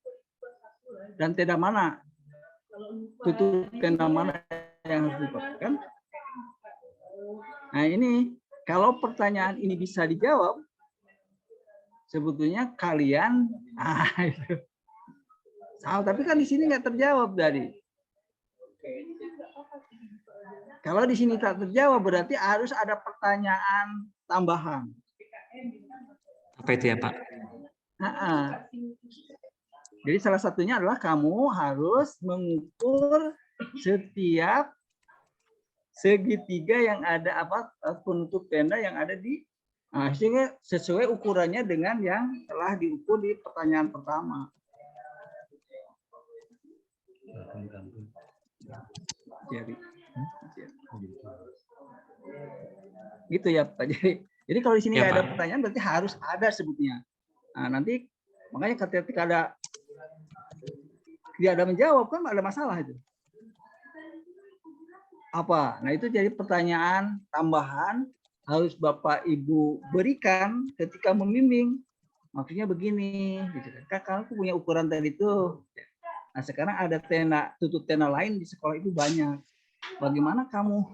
Speaker 8: Dan tenda mana? Tutup tenda mana yang harus diperolehkan? Nah ini, kalau pertanyaan ini bisa dijawab, sebetulnya kalian, itu. Tapi kan di sini nggak terjawab tadi. Kalau di sini tak terjawab, berarti harus ada pertanyaan tambahan.
Speaker 1: Apa itu ya, Pak?
Speaker 8: Jadi salah satunya adalah kamu harus mengukur setiap segitiga yang ada penutup tenda yang ada di sehingga sesuai ukurannya dengan yang telah diukur di pertanyaan pertama. Gitu ya Pak. Jadi kalau di sini nggak ada pertanyaan berarti harus ada sebutnya. Nah, nanti makanya ketika tidak ada menjawab kan ada masalah itu. Apa? Nah itu jadi pertanyaan tambahan harus Bapak Ibu berikan ketika membimbing. Maksudnya begini, gitu kan? Kamu punya ukuran tadi itu. Nah sekarang ada tutup tenda lain di sekolah itu banyak. Bagaimana kamu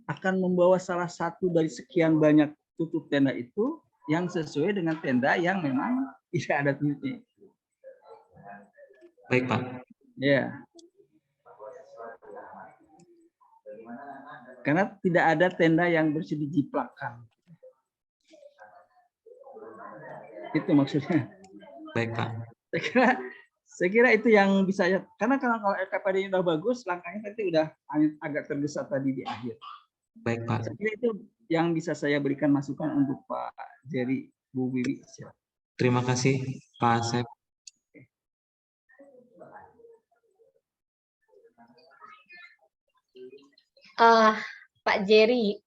Speaker 8: akan membawa salah satu dari sekian banyak tutup tenda itu yang sesuai dengan tenda yang memang tidak ada tutupnya.
Speaker 1: Baik, Pak.
Speaker 8: Ya. Karena tidak ada tenda yang bersih dijiplakkan. Itu maksudnya.
Speaker 1: Baik, Pak.
Speaker 8: Saya kira itu yang bisa ya. Karena kalau LKPD-nya udah bagus, langkahnya tadi udah agak tergesa tadi di akhir.
Speaker 1: Baik, Pak.
Speaker 8: Saya kira itu yang bisa saya berikan masukan untuk Pak Jerry, Bu Wiwi.
Speaker 1: Terima kasih, Pak Asep.
Speaker 7: Pak Jerry,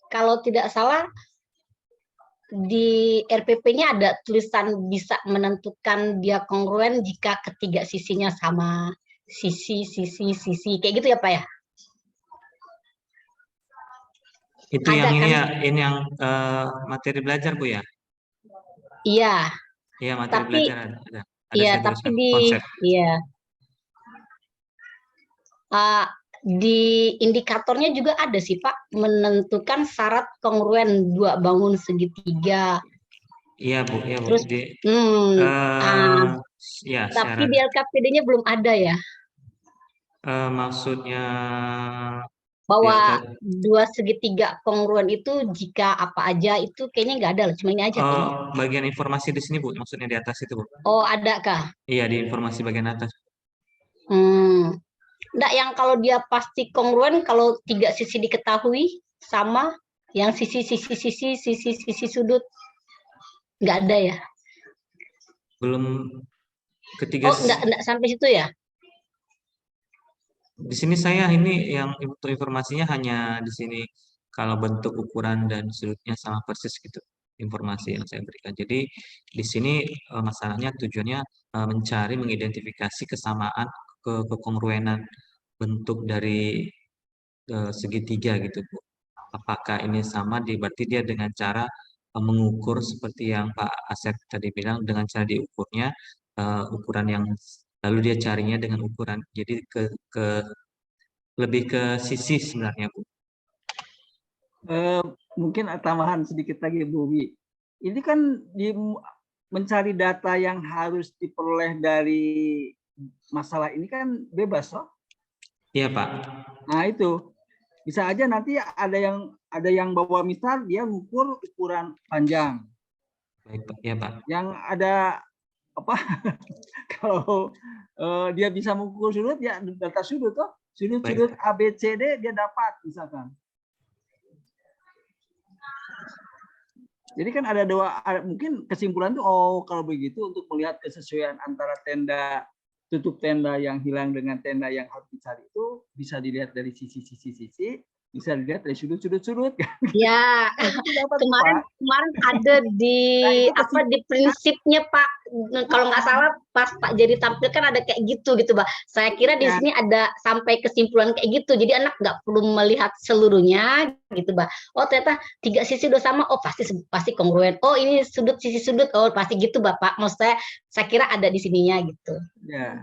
Speaker 7: kalau tidak salah di RPP-nya ada tulisan bisa menentukan dia kongruen jika ketiga sisinya sama sisi kayak gitu ya Pak ya?
Speaker 1: Itu
Speaker 7: ada,
Speaker 1: yang ini
Speaker 7: kan?
Speaker 1: ya, ini yang materi belajar Bu ya?
Speaker 7: Iya.
Speaker 1: Iya materi belajar ada.
Speaker 7: Iya, tapi di konsep. Iya. Di indikatornya juga ada sih Pak, menentukan syarat kongruen dua bangun segitiga.
Speaker 1: Iya Bu, iya Bu.
Speaker 7: Terus,
Speaker 1: ya,
Speaker 7: tapi di LKPD-nya belum ada ya.
Speaker 1: Maksudnya
Speaker 7: bahwa dua segitiga kongruen itu jika apa aja itu kayaknya nggak ada, cuma ini aja.
Speaker 1: Bagian informasi di sini Bu, maksudnya di atas itu Bu.
Speaker 7: Oh ada kah?
Speaker 1: Iya di informasi bagian atas.
Speaker 7: Enggak, yang kalau dia pasti kongruen kalau tiga sisi diketahui sama yang sisi sudut nggak ada ya?
Speaker 1: Belum ketiga.
Speaker 7: Oh enggak sampai situ ya?
Speaker 1: Di sini saya ini yang untuk informasinya hanya di sini kalau bentuk ukuran dan sudutnya sama persis gitu informasi yang saya berikan. Jadi di sini masalahnya tujuannya mencari mengidentifikasi kesamaan kekongruenan bentuk dari segitiga gitu Bu. Apakah ini sama berarti dia dengan cara mengukur seperti yang Pak Asep tadi bilang dengan cara diukurnya ukuran yang lalu dia carinya dengan ukuran jadi lebih ke sisi sebenarnya Bu.
Speaker 8: Mungkin tambahan sedikit lagi Bu Wi. Ini kan mencari data yang harus diperoleh dari masalah ini kan bebas loh.
Speaker 1: Iya Pak.
Speaker 8: Nah itu bisa aja nanti ada yang bawa misal dia mengukur ukuran panjang.
Speaker 1: Baik Pak. Iya Pak.
Speaker 8: Yang ada apa? Kalau dia bisa mengukur sudut ya data sudut toh. Sudut-sudut A, B, C, D dia dapat misalkan. Jadi kan ada mungkin kesimpulan itu kalau begitu untuk melihat kesesuaian antara tutup tenda yang hilang dengan tenda yang harus dicari itu bisa dilihat dari sisi. bisa dilihat dari sudut-sudut.
Speaker 7: Ya, kemarin ada di di prinsipnya Pak, kalau nggak salah pas Pak Jerry tampilkan ada kayak gitu Pak. Saya kira di sini ada sampai kesimpulan kayak gitu, jadi anak nggak perlu melihat seluruhnya gitu Pak. Oh ternyata 3 sisi udah sama, oh pasti kongruen. Oh ini sisi sudut, oh pasti gitu Bapak. Maksud saya kira ada di sininya gitu.
Speaker 8: Ya.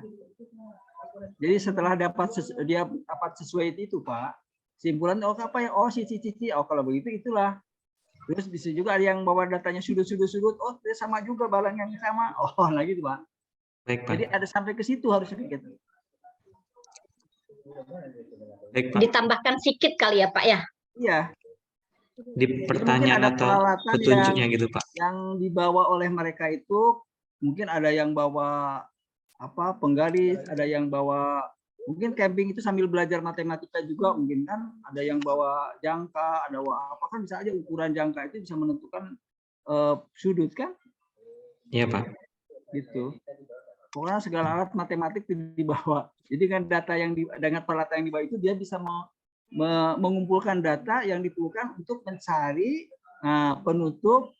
Speaker 8: Jadi setelah dia dapat sesuai itu Pak, simpulan apa ya? Oh sisi. Oh kalau begitu itulah. Terus bisa juga ada yang bawa datanya sudut. Oh dia sama juga barang yang sama. Oh lagi itu Pak.
Speaker 1: Baik, Pak.
Speaker 8: Jadi ada sampai ke situ harusnya gitu.
Speaker 1: Baik, Pak.
Speaker 7: Ditambahkan sedikit kali ya Pak ya.
Speaker 8: Iya.
Speaker 1: Di pertanyaan atau petunjuknya gitu Pak.
Speaker 8: Yang dibawa oleh mereka itu mungkin ada yang bawa penggaris, ada yang bawa mungkin camping itu sambil belajar matematika juga mungkin kan, ada yang bawa jangka, ada apa kan bisa aja ukuran jangka itu bisa menentukan sudut kan?
Speaker 1: Iya Pak.
Speaker 8: Gitu. Pokoknya segala alat matematik dibawa. Jadi kan data yang dengan peralatan yang dibawa itu dia bisa mengumpulkan data yang diperlukan untuk mencari penutup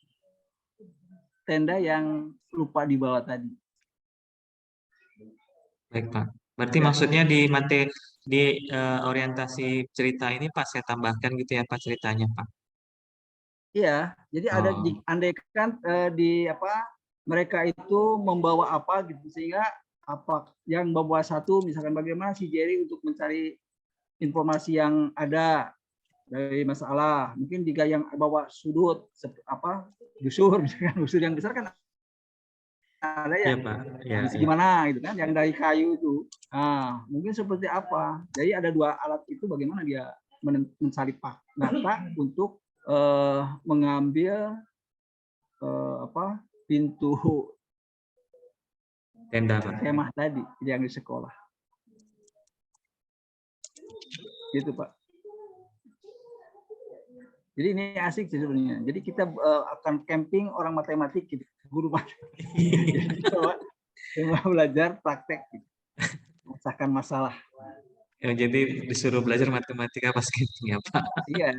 Speaker 8: tenda yang lupa dibawa tadi.
Speaker 1: Baik Pak. Berarti maksudnya di orientasi cerita ini Pak saya tambahkan gitu ya Pak ceritanya Pak. Iya,
Speaker 8: jadi ada andaikan mereka itu membawa apa gitu sehingga yang membawa satu misalkan bagaimana si Jerry untuk mencari informasi yang ada dari masalah. Mungkin jika yang bawa sudut busur yang besar kan ada ya, gimana gitu kan, yang dari kayu itu. Nah, mungkin seperti apa. Jadi ada 2 alat itu bagaimana dia mencari data untuk mengambil pintu
Speaker 1: tenda
Speaker 8: kemah tadi yang di sekolah. Gitu Pak. Jadi ini asik sih sebenarnya. Jadi kita akan camping orang matematik gitu. Guru matematik. Cuma belajar praktek gitu. Memecahkan masalah.
Speaker 1: Ya, jadi disuruh belajar matematika pas camping ya Pak.
Speaker 8: Iya,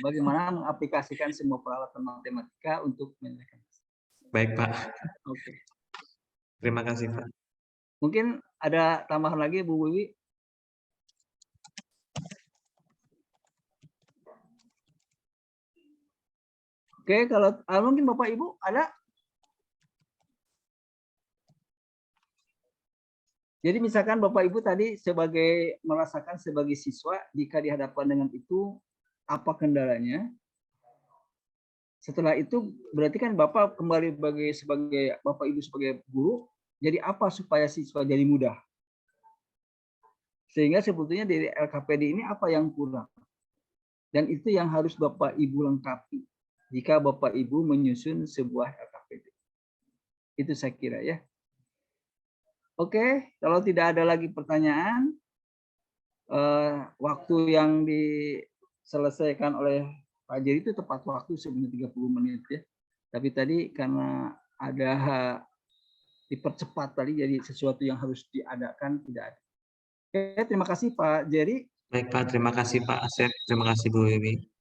Speaker 8: bagaimana mengaplikasikan semua peralatan matematika untuk menyelesaikan.
Speaker 1: Baik Pak.
Speaker 8: Oke.
Speaker 1: Terima kasih Pak.
Speaker 8: Mungkin ada tambahan lagi Bu Wiwi? Oke, kalau mungkin Bapak Ibu ada? Jadi misalkan Bapak Ibu tadi merasakan sebagai siswa jika dihadapkan dengan itu apa kendalanya? Setelah itu berarti kan Bapak kembali sebagai Bapak Ibu sebagai guru, jadi apa supaya siswa jadi mudah? Sehingga sebetulnya dari LKPD ini apa yang kurang? Dan itu yang harus Bapak Ibu lengkapi jika Bapak Ibu menyusun sebuah LKPD. Itu saya kira ya. Oke, kalau tidak ada lagi pertanyaan, waktu yang diselesaikan oleh Pak Jerry itu tepat waktu sebenarnya 30 menit ya. Tapi tadi karena ada dipercepat tadi, jadi sesuatu yang harus diadakan tidak ada. Oke, terima kasih Pak Jerry.
Speaker 1: Baik Pak, terima kasih Pak Asep, terima kasih Bu Wiwi.